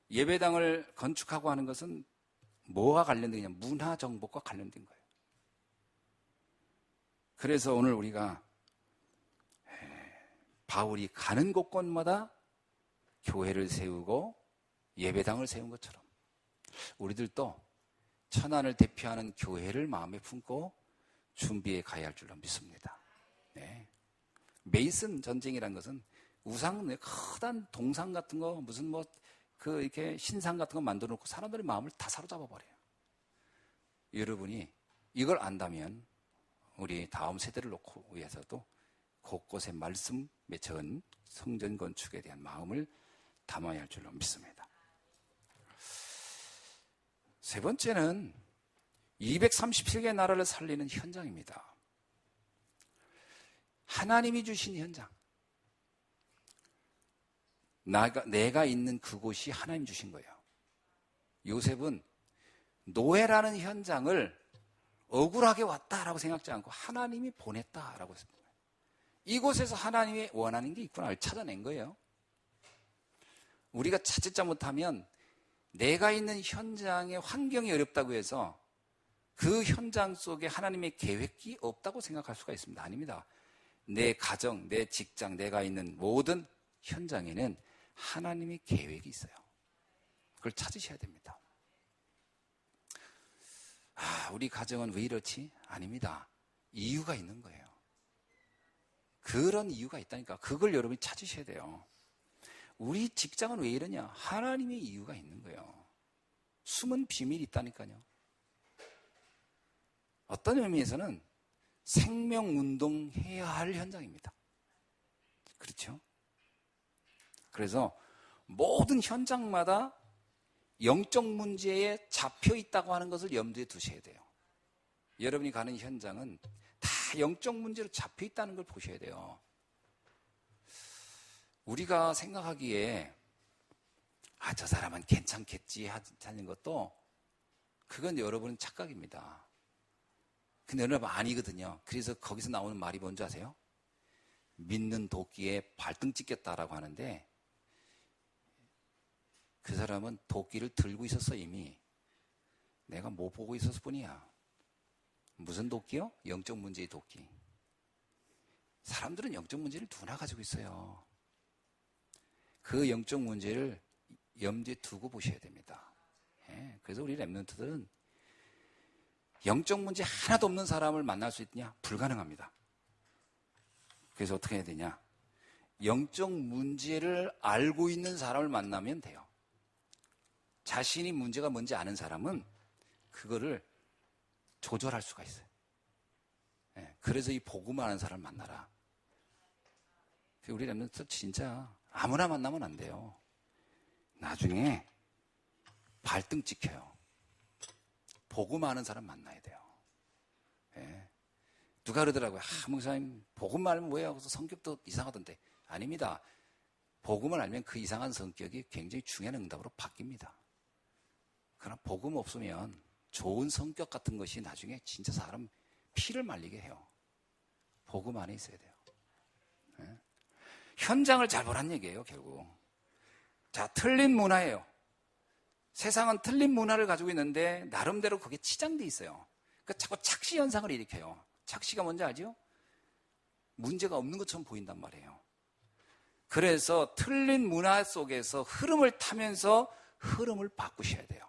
예배당을 건축하고 하는 것은 뭐와 관련되냐? 문화 정복과 관련된 거예요. 그래서 오늘 우리가 바울이 가는 곳곳마다 교회를 세우고 예배당을 세운 것처럼 우리들도 천안을 대표하는 교회를 마음에 품고 준비해 가야 할 줄로 믿습니다. 네. 메이슨 전쟁이라는 것은 우상, 크단 동상 같은 거, 무슨 뭐 이렇게 신상 같은 거 만들어 놓고 사람들의 마음을 다 사로잡아 버려요. 여러분이 이걸 안다면 우리 다음 세대를 놓고 위해서도 곳곳에 말씀 맺혀온 성전 건축에 대한 마음을 담아야 할 줄로 믿습니다. 세 번째는 237개의 나라를 살리는 현장입니다. 하나님이 주신 현장. 내가 있는 그곳이 하나님 주신 거예요. 요셉은 노예라는 현장을 억울하게 왔다라고 생각지 않고 하나님이 보냈다라고 했습니다. 이곳에서 하나님이 원하는 게 있구나를 찾아낸 거예요. 우리가 찾지 못하면 내가 있는 현장의 환경이 어렵다고 해서 그 현장 속에 하나님의 계획이 없다고 생각할 수가 있습니다. 아닙니다. 내 가정, 내 직장, 내가 있는 모든 현장에는 하나님의 계획이 있어요. 그걸 찾으셔야 됩니다. 우리 가정은 왜 이렇지? 아닙니다. 이유가 있는 거예요. 그런 이유가 있다니까. 그걸 여러분이 찾으셔야 돼요. 우리 직장은 왜 이러냐? 하나님의 이유가 있는 거예요. 숨은 비밀이 있다니까요. 어떤 의미에서는 생명운동해야 할 현장입니다. 그렇죠? 그래서 모든 현장마다 영적 문제에 잡혀 있다고 하는 것을 염두에 두셔야 돼요. 여러분이 가는 현장은 다 영적 문제로 잡혀 있다는 걸 보셔야 돼요. 우리가 생각하기에 저 사람은 괜찮겠지 하는 것도 그건 여러분은 착각입니다. 근데 여러분 아니거든요. 그래서 거기서 나오는 말이 뭔지 아세요? 믿는 도끼에 발등 찍겠다라고 하는데 그 사람은 도끼를 들고 있었어 이미. 내가 못 보고 있었을 뿐이야. 무슨 도끼요? 영적 문제의 도끼. 사람들은 영적 문제를 누구나 가지고 있어요. 그 영적 문제를 염두에 두고 보셔야 됩니다. 그래서 우리 랩런트들은 영적 문제 하나도 없는 사람을 만날 수 있느냐? 불가능합니다. 그래서 어떻게 해야 되냐? 영적 문제를 알고 있는 사람을 만나면 돼요. 자신이 문제가 뭔지 아는 사람은 그거를 조절할 수가 있어요. 그래서 이 복음 아는 사람을 만나라. 우리 랩런트 진짜 아무나 만나면 안 돼요. 나중에 발등 찍혀요. 복음 아는 사람 만나야 돼요. 누가 그러더라고요. 목사님 복음 알면 뭐예요? 그래서 성격도 이상하던데. 아닙니다. 복음을 알면 그 이상한 성격이 굉장히 중요한 응답으로 바뀝니다. 그러나 복음 없으면 좋은 성격 같은 것이 나중에 진짜 사람 피를 말리게 해요. 복음 안에 있어야 돼요. 현장을 잘 보란 얘기예요, 결국. 자, 틀린 문화예요. 세상은 틀린 문화를 가지고 있는데 나름대로 그게 치장돼 있어요. 그러니까 자꾸 착시 현상을 일으켜요. 착시가 뭔지 알죠? 문제가 없는 것처럼 보인단 말이에요. 그래서 틀린 문화 속에서 흐름을 타면서 흐름을 바꾸셔야 돼요.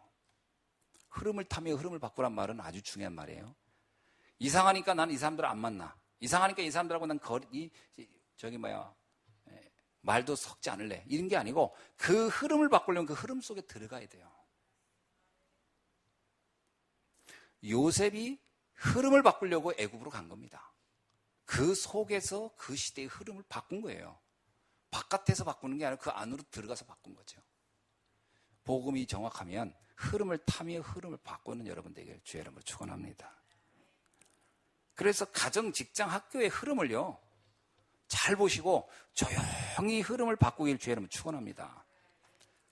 흐름을 타며 흐름을 바꾸란 말은 아주 중요한 말이에요. 이상하니까 난 이 사람들 안 만나. 이상하니까 이 사람들하고 난 말도 섞지 않을래. 이런 게 아니고 그 흐름을 바꾸려면 그 흐름 속에 들어가야 돼요. 요셉이 흐름을 바꾸려고 애굽으로 간 겁니다. 그 속에서 그 시대의 흐름을 바꾼 거예요. 바깥에서 바꾸는 게 아니라 그 안으로 들어가서 바꾼 거죠. 복음이 정확하면 흐름을 타며 흐름을 바꾸는 여러분 되길 주의 이름으로 축원합니다. 그래서 가정, 직장, 학교의 흐름을요 잘 보시고 조용히 흐름을 바꾸길 주의 이름으로 축원합니다.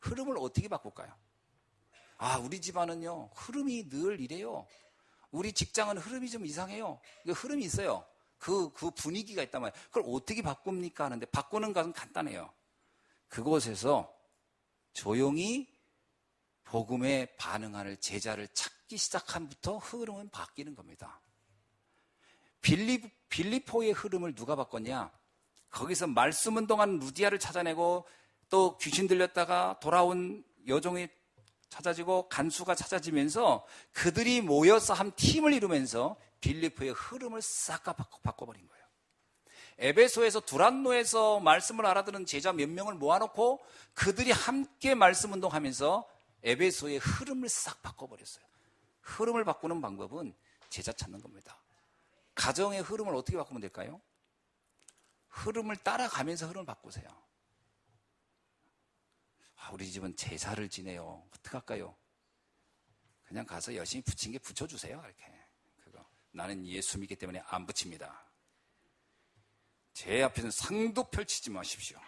흐름을 어떻게 바꿀까요? 우리 집안은요 흐름이 늘 이래요. 우리 직장은 흐름이 좀 이상해요. 흐름이 있어요. 그 분위기가 있단 말이에요. 그걸 어떻게 바꿉니까 하는데 바꾸는 것은 간단해요. 그곳에서 조용히 복음에 반응할 제자를 찾기 시작함부터 흐름은 바뀌는 겁니다. 빌리포의 흐름을 누가 바꿨냐? 거기서 말씀 운동하는 루디아를 찾아내고 또 귀신 들렸다가 돌아온 여종이 찾아지고 간수가 찾아지면서 그들이 모여서 한 팀을 이루면서 빌리포의 흐름을 싹 바꿔버린 거예요. 에베소에서 두란노에서 말씀을 알아듣는 제자 몇 명을 모아놓고 그들이 함께 말씀 운동하면서 에베소의 흐름을 싹 바꿔버렸어요. 흐름을 바꾸는 방법은 제자 찾는 겁니다. 가정의 흐름을 어떻게 바꾸면 될까요? 흐름을 따라가면서 흐름을 바꾸세요. 우리 집은 제사를 지내요. 어떡할까요? 그냥 가서 열심히 붙인 게 붙여주세요. 이렇게. 나는 예수 믿기 때문에 안 붙입니다. 제 앞에는 상도 펼치지 마십시오.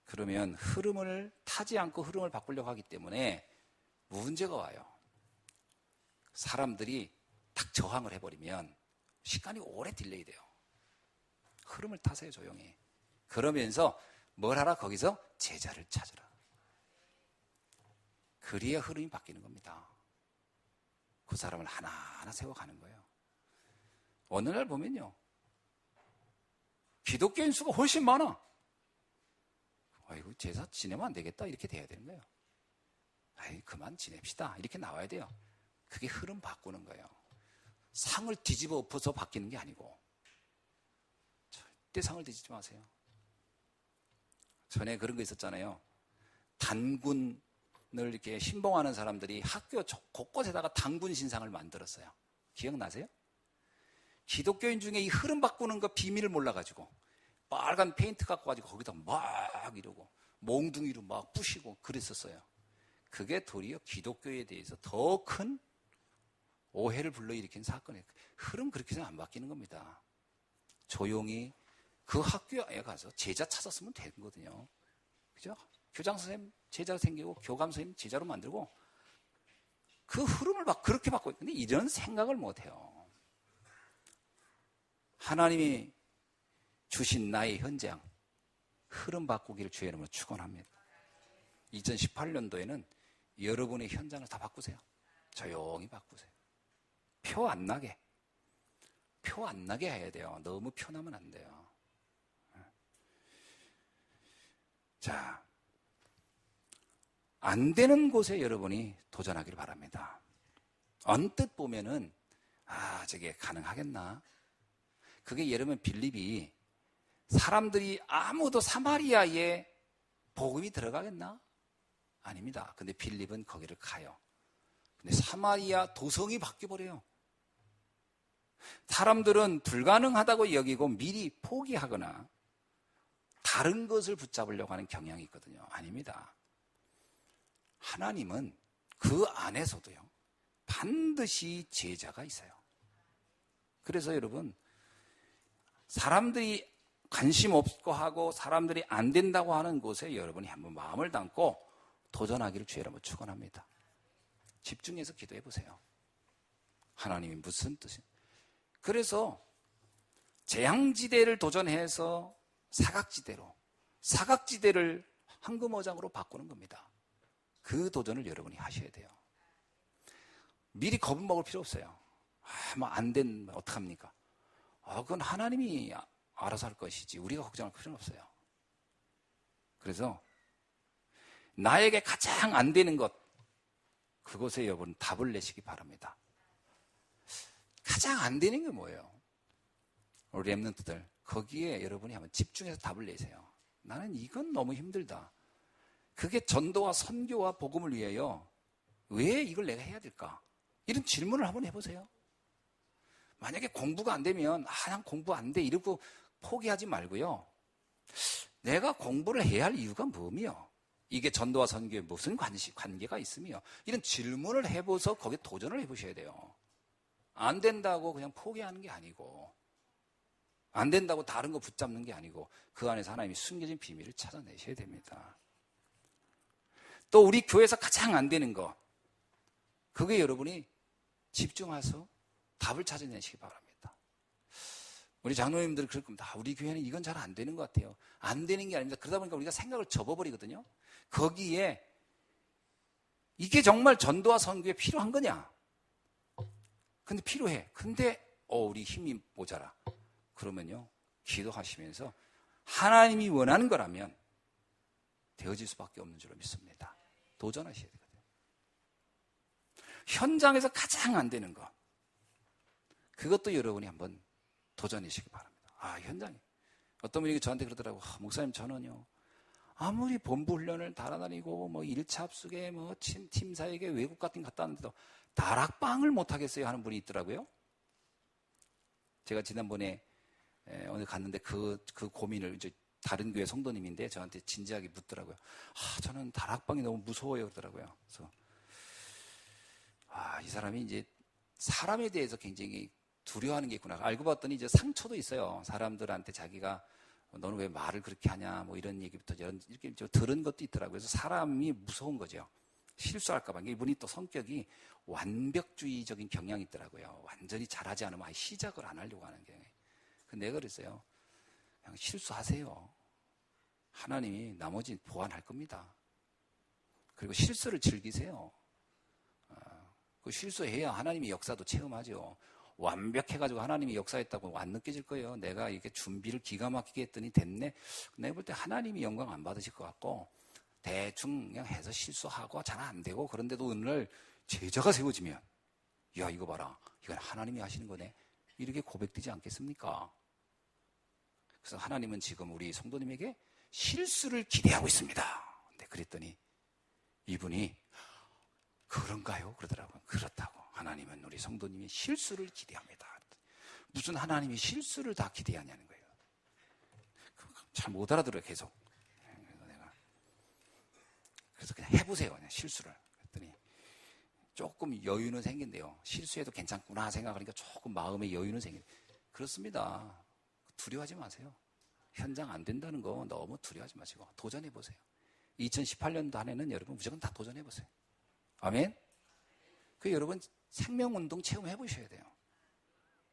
그러면 흐름을 타지 않고 흐름을 바꾸려고 하기 때문에 문제가 와요. 사람들이 딱 저항을 해버리면 시간이 오래 딜레이 돼요. 흐름을 타세요, 조용히. 그러면서 뭘 하라? 거기서 제자를 찾으라. 그래야 흐름이 바뀌는 겁니다. 그 사람을 하나하나 세워가는 거예요. 어느 날 보면요, 기독교인 수가 훨씬 많아. 아이고, 제사 지내면 안 되겠다. 이렇게 돼야 되는 거예요. 그만 지냅시다. 이렇게 나와야 돼요. 그게 흐름 바꾸는 거예요. 상을 뒤집어 엎어서 바뀌는 게 아니고. 절대 상을 뒤집지 마세요. 전에 그런 거 있었잖아요. 단군 이렇게 신봉하는 사람들이 학교 곳곳에다가 당군 신상을 만들었어요. 기억나세요? 기독교인 중에 이 흐름 바꾸는 거 비밀을 몰라가지고 빨간 페인트 갖고 가지고 거기다 막 이러고 몽둥이로 막 부시고 그랬었어요. 그게 도리어 기독교에 대해서 더 큰 오해를 불러일으킨 사건이에요. 흐름 그렇게 해서 안 바뀌는 겁니다. 조용히 그 학교에 가서 제자 찾았으면 되는 거거든요. 그죠? 교장 선생님 제자로 생기고 교감 선생님 제자로 만들고 그 흐름을 막 그렇게 바꿔. 근데 이런 생각을 못 해요. 하나님이 주신 나의 현장 흐름 바꾸기를 주의 이름으로 축원합니다. 2018년도에는 여러분의 현장을 다 바꾸세요. 조용히 바꾸세요. 표 안 나게 해야 돼요. 너무 표 나면 안 돼요. 자, 안 되는 곳에 여러분이 도전하기를 바랍니다. 언뜻 보면은 저게 가능하겠나? 그게 예를 들면 빌립이 사람들이 아무도 사마리아에 복음이 들어가겠나? 아닙니다. 근데 빌립은 거기를 가요. 근데 사마리아 도성이 바뀌어버려요. 사람들은 불가능하다고 여기고 미리 포기하거나 다른 것을 붙잡으려고 하는 경향이 있거든요. 아닙니다. 하나님은 그 안에서도요, 반드시 제자가 있어요. 그래서 여러분, 사람들이 관심 없고 하고 사람들이 안 된다고 하는 곳에 여러분이 한번 마음을 담고 도전하기를 주의 이름으로 축원합니다. 집중해서 기도해 보세요. 하나님이 무슨 뜻이? 그래서 재앙지대를 도전해서 사각지대를 황금어장으로 바꾸는 겁니다. 그 도전을 여러분이 하셔야 돼요. 미리 겁을 먹을 필요 없어요. 뭐 안 되면 어떡합니까? 그건 하나님이 알아서 할 것이지 우리가 걱정할 필요는 없어요. 그래서 나에게 가장 안 되는 것, 그것에 여러분 답을 내시기 바랍니다. 가장 안 되는 게 뭐예요? 우리 랩런트들 거기에 여러분이 한번 집중해서 답을 내세요. 나는 이건 너무 힘들다. 그게 전도와 선교와 복음을 위하여 왜 이걸 내가 해야 될까? 이런 질문을 한번 해보세요. 만약에 공부가 안 되면 난 공부 안 돼 이러고 포기하지 말고요. 내가 공부를 해야 할 이유가 뭐며 이게 전도와 선교에 무슨 관계가 있으며 이런 질문을 해보서 거기에 도전을 해보셔야 돼요. 안 된다고 그냥 포기하는 게 아니고 안 된다고 다른 거 붙잡는 게 아니고 그 안에서 하나님이 숨겨진 비밀을 찾아내셔야 됩니다. 또 우리 교회에서 가장 안 되는 거, 그게 여러분이 집중해서 답을 찾아내시기 바랍니다. 우리 장로님들 그럴 겁니다. 우리 교회는 이건 잘 안 되는 것 같아요. 안 되는 게 아닙니다. 그러다 보니까 우리가 생각을 접어버리거든요. 거기에 이게 정말 전도와 선교에 필요한 거냐? 근데 필요해. 근데 우리 힘이 모자라. 그러면요, 기도하시면서 하나님이 원하는 거라면 되어질 수밖에 없는 줄로 믿습니다. 도전하셔야 되거든요. 현장에서 가장 안 되는 거, 그것도 여러분이 한번 도전하시기 바랍니다. 현장에 어떤 분이 저한테 그러더라고요. 목사님, 저는요 아무리 본부 훈련을 달아다니고 1차 합숙에 팀사에게 외국 같은 거 갔다 왔는데도 다락방을 못 하겠어요 하는 분이 있더라고요. 제가 지난번에 오늘 갔는데 그 고민을 이제 다른 교회 성도님인데 저한테 진지하게 묻더라고요. 저는 다락방이 너무 무서워요 그러더라고요. 그래서 이 사람이 이제 사람에 대해서 굉장히 두려워하는 게 있구나. 알고 봤더니 이제 상처도 있어요. 사람들한테 자기가 너는 왜 말을 그렇게 하냐 이런 얘기부터 이렇게 들은 것도 있더라고요. 그래서 사람이 무서운 거죠. 실수할까 봐. 이분이 또 성격이 완벽주의적인 경향이 있더라고요. 완전히 잘하지 않으면 아예 시작을 안 하려고 하는 경향이. 근데 내가 그랬어요. 그냥 실수하세요. 하나님이 나머지 보완할 겁니다. 그리고 실수를 즐기세요. 그 실수해야 하나님의 역사도 체험하죠. 완벽해가지고 하나님이 역사했다고 안 느껴질 거예요. 내가 이렇게 준비를 기가 막히게 했더니 됐네. 내가 볼 때 하나님이 영광 안 받으실 것 같고 대충 그냥 해서 실수하고 잘 안 되고 그런데도 오늘 제자가 세워지면 야 이거 봐라. 이건 하나님이 하시는 거네. 이렇게 고백되지 않겠습니까? 그래서 하나님은 지금 우리 성도님에게 실수를 기대하고 있습니다. 근데 그랬더니 이분이 그런가요? 그러더라고요. 그렇다고. 하나님은 우리 성도님이 실수를 기대합니다. 무슨 하나님이 실수를 다 기대하냐는 거예요. 잘 못 알아들어요, 계속. 그래서 그냥 해보세요, 그냥 실수를. 그랬더니 조금 여유는 생긴대요. 실수해도 괜찮구나 생각하니까 조금 마음의 여유는 생긴대요. 그렇습니다. 두려워하지 마세요. 현장 안 된다는 거 너무 두려워하지 마시고 도전해보세요. 2018년도 한 해는 여러분 무조건 다 도전해보세요. 아멘? 그 여러분 생명운동 체험해보셔야 돼요.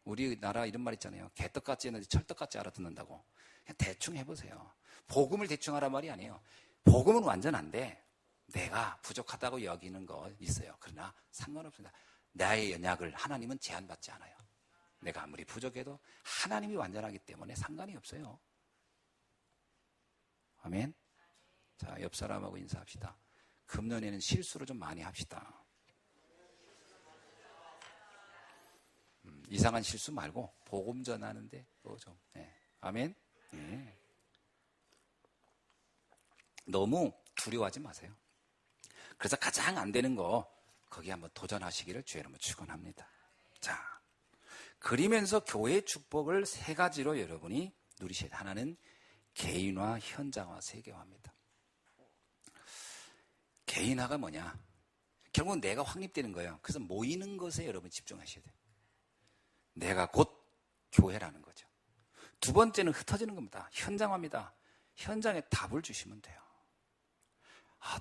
우리나라 이런 말 있잖아요. 개떡같이 했는데 철떡같이 알아듣는다고. 그냥 대충 해보세요. 복음을 대충 하란 말이 아니에요. 복음은 완전 안 돼. 내가 부족하다고 여기는 거 있어요. 그러나 상관없습니다. 나의 연약을 하나님은 제한받지 않아요. 내가 아무리 부족해도 하나님이 완전하기 때문에 상관이 없어요. 아멘? 자, 옆 사람하고 인사합시다. 금년에는 실수를 좀 많이 합시다. 이상한 실수 말고 복음 전하는데 좀. 네. 아멘? 네. 너무 두려워하지 마세요. 그래서 가장 안 되는 거 거기 한번 도전하시기를 주의 이름으로 축원합니다. 자, 그리면서 교회의 축복을 세 가지로 여러분이 누리셔야 돼요. 하나는 개인화, 현장화, 세계화입니다. 개인화가 뭐냐? 결국은 내가 확립되는 거예요. 그래서 모이는 것에 여러분 집중하셔야 돼요. 내가 곧 교회라는 거죠. 두 번째는 흩어지는 겁니다. 현장화입니다. 현장에 답을 주시면 돼요.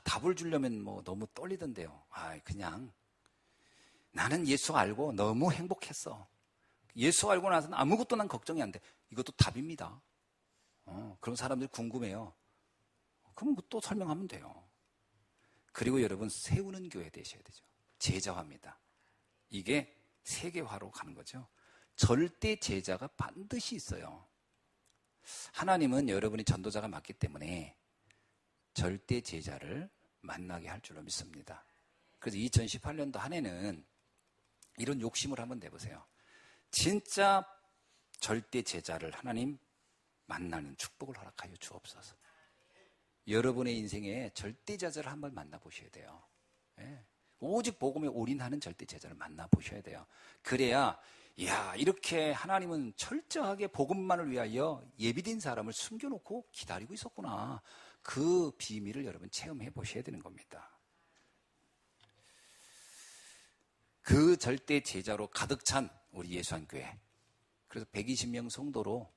답을 주려면 뭐 너무 떨리던데요. 그냥 나는 예수 알고 너무 행복했어. 예수 알고 나서는 아무것도 난 걱정이 안 돼. 이것도 답입니다. 그런 사람들이 궁금해요. 그럼 또 설명하면 돼요. 그리고 여러분 세우는 교회 되셔야 되죠. 제자화입니다. 이게 세계화로 가는 거죠. 절대 제자가 반드시 있어요. 하나님은 여러분이 전도자가 맞기 때문에 절대 제자를 만나게 할 줄로 믿습니다. 그래서 2018년도 한 해는 이런 욕심을 한번 내보세요. 진짜 절대 제자를 하나님 만나는 축복을 허락하여 주옵소서. 여러분의 인생에 절대 제자를 한번 만나보셔야 돼요. 예. 오직 복음에 올인하는 절대 제자를 만나보셔야 돼요. 그래야 이렇게 하나님은 철저하게 복음만을 위하여 예비된 사람을 숨겨놓고 기다리고 있었구나. 그 비밀을 여러분 체험해 보셔야 되는 겁니다. 그 절대 제자로 가득 찬 우리 예수한교회. 그래서 120명 성도로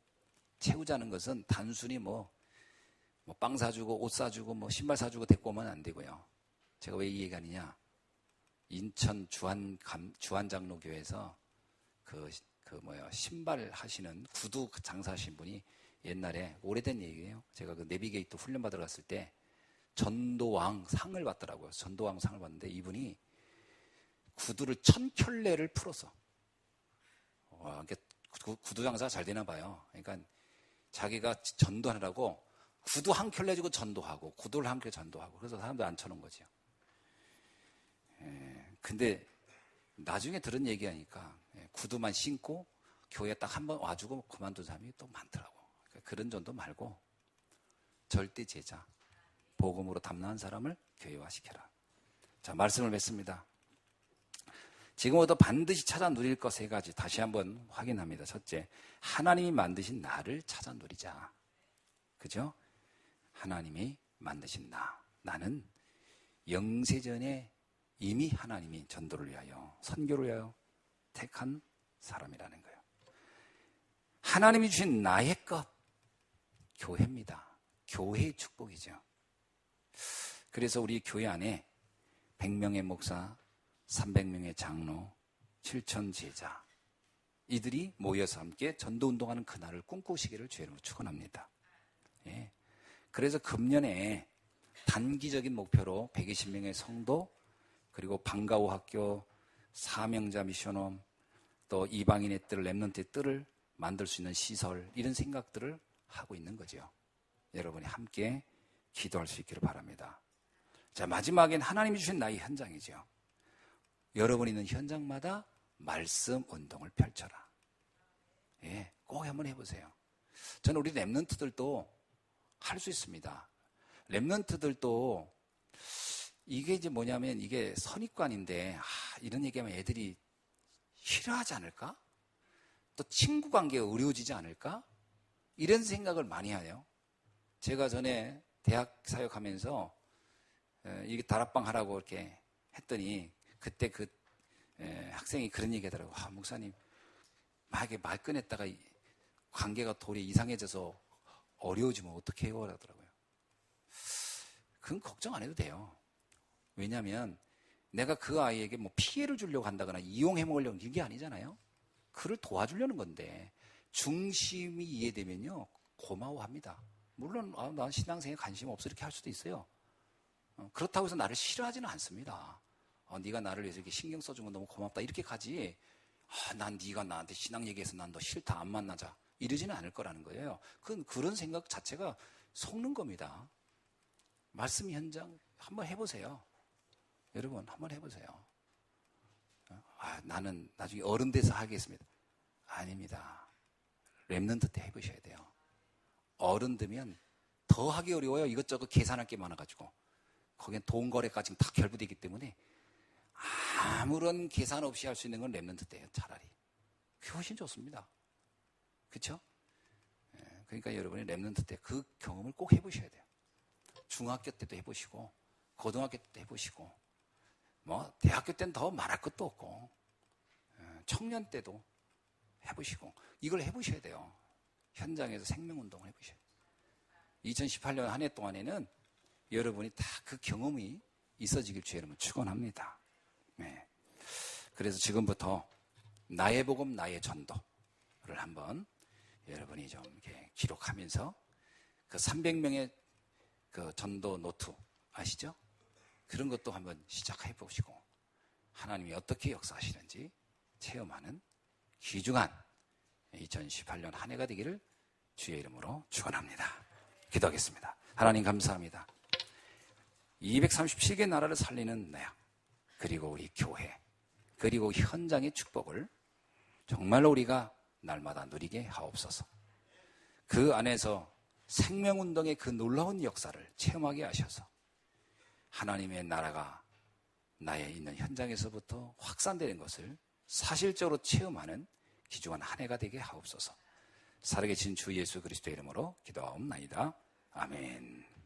채우자는 것은 단순히 빵 사주고 옷 사주고 신발 사주고 데리고 오면 안 되고요. 제가 왜 이 얘기하느냐? 인천 주한장로교회에서 신발 하시는 구두 장사하신 분이 옛날에 오래된 얘기예요. 제가 그 내비게이터 훈련 받으러 갔을 때 전도왕 상을 받더라고요. 전도왕 상을 받는데 이분이 구두를 1000켤레를 풀었어. 구두 장사가 잘 되나 봐요. 그러니까 자기가 전도하느라고 구두 한 켤레 주고 전도하고 구두를 한 켤레 전도하고 그래서 사람들 앉혀놓은 거죠. 근데 나중에 들은 얘기하니까 구두만 신고 교회에 딱 한 번 와주고 그만둔 사람이 또 많더라고. 그러니까 그런 전도 말고 절대 제자, 복음으로 담당한 사람을 교회화시켜라. 자, 말씀을 맺습니다. 지금부터 반드시 찾아 누릴 것 세 가지 다시 한번 확인합니다. 첫째, 하나님이 만드신 나를 찾아 누리자. 그죠? 하나님이 만드신 나는 영세전에 이미 하나님이 전도를 위하여 선교를 위하여 택한 사람이라는 거예요. 하나님이 주신 나의 것, 교회입니다. 교회의 축복이죠. 그래서 우리 교회 안에 100명의 목사, 300명의 장로, 7천 제자 이들이 모여서 함께 전도운동하는 그날을 꿈꾸시기를 주의 이름으로 축원합니다. 예. 그래서 금년에 단기적인 목표로 120명의 성도 그리고 방과후 학교, 사명자 미션홈, 또 이방인의 뜰, 렘넌트의 뜰을 만들 수 있는 시설 이런 생각들을 하고 있는 거죠. 여러분이 함께 기도할 수 있기를 바랍니다. 자, 마지막엔 하나님이 주신 나의 현장이죠. 여러분이 있는 현장마다 말씀 운동을 펼쳐라. 예, 꼭 한번 해보세요. 저는 우리 렘넌트들도 할 수 있습니다. 렘넌트들도 이게 이제 뭐냐면 이게 선입관인데, 이런 얘기하면 애들이 싫어하지 않을까? 또 친구 관계가 어려워지지 않을까? 이런 생각을 많이 해요. 제가 전에 대학 사역하면서 이게 다락방 하라고 이렇게 했더니 그때 그 학생이 그런 얘기 하더라고요. 목사님, 만약에 말 꺼냈다가 관계가 도리어 이상해져서 어려워지면 어떡해요? 라더라고요. 그건 걱정 안 해도 돼요. 왜냐하면 내가 그 아이에게 뭐 피해를 주려고 한다거나 이용해 먹으려고 하는 게 아니잖아요. 그를 도와주려는 건데 중심이 이해되면요 고마워합니다. 물론 난 신앙생에 관심 없어 이렇게 할 수도 있어요. 그렇다고 해서 나를 싫어하지는 않습니다. 네가 나를 위해서 이렇게 신경 써준 건 너무 고맙다 이렇게 가지. 난 네가 나한테 신앙 얘기해서 난 너 싫다 안 만나자 이러지는 않을 거라는 거예요. 그런 생각 자체가 속는 겁니다. 말씀 현장 한번 해보세요. 여러분 한번 해보세요. 나는 나중에 어른 돼서 하겠습니다. 아닙니다. 랩넌트 때 해보셔야 돼요. 어른 되면 더 하기 어려워요. 이것저것 계산할 게 많아가지고 거기엔 돈 거래까지 다 결부되기 때문에 아무런 계산 없이 할 수 있는 건 랩넌트 때예요. 차라리 그게 훨씬 좋습니다. 그렇죠? 그러니까 여러분이 랩넌트 때 그 경험을 꼭 해보셔야 돼요. 중학교 때도 해보시고 고등학교 때도 해보시고 뭐 대학교 때는 더 말할 것도 없고 청년 때도 해보시고 이걸 해보셔야 돼요. 현장에서 생명운동을 해보셔야 돼요. 2018년 한 해 동안에는 여러분이 다 그 경험이 있어지길 주의 이름으로 축원합니다. 네. 그래서 지금부터 나의 복음 나의 전도를 한번 여러분이 좀 이렇게 기록하면서 그 300명의 그 전도 노트 아시죠? 그런 것도 한번 시작해 보시고 하나님이 어떻게 역사하시는지 체험하는 귀중한 2018년 한 해가 되기를 주의 이름으로 축원합니다. 기도하겠습니다. 하나님 감사합니다. 237개 나라를 살리는 나야 그리고 우리 교회 그리고 현장의 축복을 정말로 우리가 날마다 누리게 하옵소서. 그 안에서 생명운동의 그 놀라운 역사를 체험하게 하셔서 하나님의 나라가 나의 있는 현장에서부터 확산되는 것을 사실적으로 체험하는 귀중한 한 해가 되게 하옵소서. 살아계신 주 예수 그리스도의 이름으로 기도하옵나이다. 아멘.